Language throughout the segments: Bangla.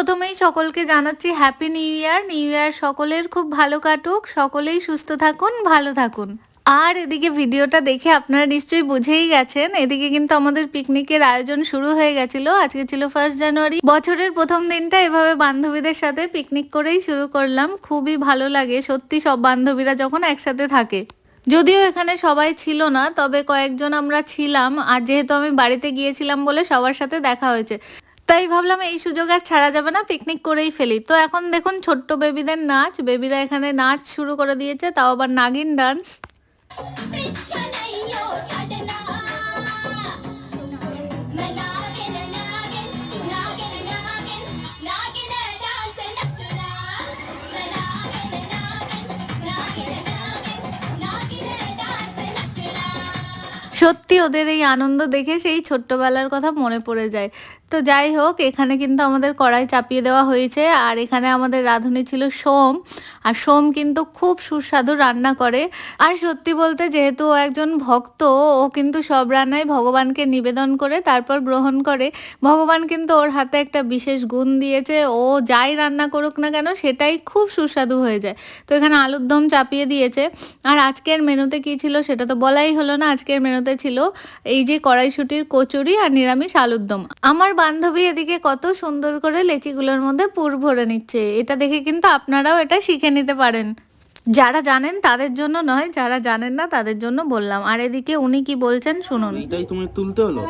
প্রথমেই সকলকে জানাচ্ছি happy new year. New year সকলের খুব ভালো কাটুক, সকলেই সুস্থ থাকুন, ভালো থাকুন। আর এদিকে ভিডিওটা দেখে আপনারা নিশ্চয়ই বুঝেই গেছেন, এদিকে কিন্তু আমাদের পিকনিকের আয়োজন শুরু হয়ে গেছিল। আজকে ছিল 1 জানুয়ারি। বছরের প্রথম দিনটা এভাবে বান্ধবীদের সাথে পিকনিক করেই শুরু করলাম। খুবই ভালো লাগে সত্যি সব বান্ধবীরা যখন একসাথে থাকে। যদিও এখানে সবাই ছিল না, তবে কয়েকজন আমরা ছিলাম। আর যেহেতু আমি বাড়িতে গিয়েছিলাম বলে সবার সাথে দেখা হয়েছে, তাই ভাবলাম এই সুযোগ আর ছাড়া যাবে না, পিকনিক করেই ফেলি। তো এখন দেখুন ছোট্ট বেবিদের নাচ, বেবিরা এখানে নাচ শুরু করে দিয়েছে, তাও আবার নাগিন ডান্স। সত্যি ওদের এই আনন্দ দেখে সেই ছোট্টবেলার কথা মনে পড়ে যায়। তো যাই হোক, এখানে কিন্তু আমাদের কড়াই চাপিয়ে দেওয়া হয়েছে। আর এখানে আমাদের রাঁধুনি ছিল সোম। আর সোম কিন্তু খুব সুস্বাদু রান্না করে। আর সত্যি বলতে যেহেতু ও একজন ভক্ত, ও কিন্তু সব রান্নাই ভগবানকে নিবেদন করে তারপর গ্রহণ করে। ভগবান কিন্তু ওর হাতে একটা বিশেষ গুণ দিয়েছে, ও যাই রান্না করুক না কেন সেটাই খুব সুস্বাদু হয়ে যায়। তো এখানে আলুর দম চাপিয়ে দিয়েছে। আর আজকের মেনুতে কী ছিল সেটা তো বলাই হলো না। আজকের মেনুতে ছিল এই যে কড়াইশুঁটির কচুরি আর নিরামিষ আলুর দম। আমার বান্ধবী এদিকে কত সুন্দর করে লেচিগুলোর মধ্যে পুর ভরে নিচ্ছে, এটা দেখে কিন্তু আপনারাও এটা শিখে নিতে পারেন। যারা জানেন তাদের জন্য নয়, যারা জানেন না তাদের জন্য বললাম। আর এদিকে উনি কি বলছেন শুনুন। এটাই তুমি তুলতে হলো।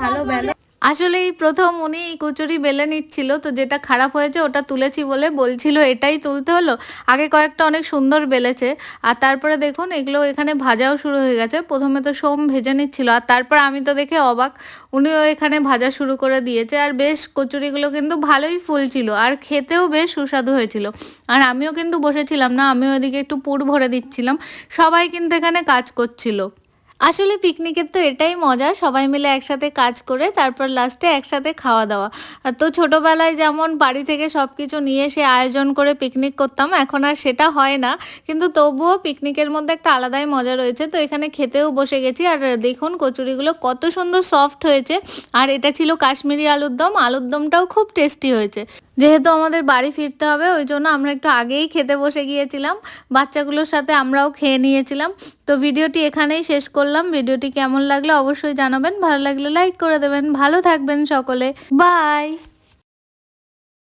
ভালো বেলা আসলে এই প্রথম উনি এই কচুরি বেলে নিচ্ছিল, তো যেটা খারাপ হয়েছে ওটা তুলেছি বলে বলছিল এটাই তুলতে হলো। আগে কয়েকটা অনেক সুন্দর বেলেছে। আর তারপরে দেখুন এগুলো এখানে ভাজাও শুরু হয়ে গেছে। প্রথমে তো সোম ভেজে নিচ্ছিল, আর তারপর আমি তো দেখে অবাক, উনিও এখানে ভাজা শুরু করে দিয়েছে। আর বেশ কচুরিগুলো কিন্তু ভালোই ফুলছিল আর খেতেও বেশ সুস্বাদু হয়েছিল। আর আমিও কিন্তু বসেছিলাম না, আমিও এদিকে একটু পুর ভরে দিচ্ছিলাম। সবাই কিন্তু এখানে কাজ করছিল। আসলে পিকনিকের তো এটাই মজা, সবাই মিলে একসাথে কাজ করে তারপর লাস্টে একসাথে খাওয়া দাওয়া। তো ছোটোবেলায় যেমন বাড়ি থেকে সব কিছু নিয়ে এসে আয়োজন করে পিকনিক করতাম, এখন আর সেটা হয় না। কিন্তু তবুও পিকনিকের মধ্যে একটা আলাদাই মজা রয়েছে। তো এখানে খেতেও বসে গেছি। আর দেখুন কচুরিগুলো কত সুন্দর সফট হয়েছে। আর এটা ছিল কাশ্মীরি আলুর দম। আলুর দমটাও খুব টেস্টি হয়েছে। যেহেতু আমাদের বাড়ি ফিরতে হবে ওই জন্য আমরা একটু আগেই খেতে বসে গিয়েছিলাম। বাচ্চাগুলোর সাথে আমরাও খেয়ে নিয়েছিলাম। তো ভিডিওটি এখানেই শেষ করলাম। ভিডিওটি কেমন লাগলো অবশ্যই জানাবেন, ভালো লাগলে লাইক করে দেবেন। ভালো থাকবেন সকলে, বাই।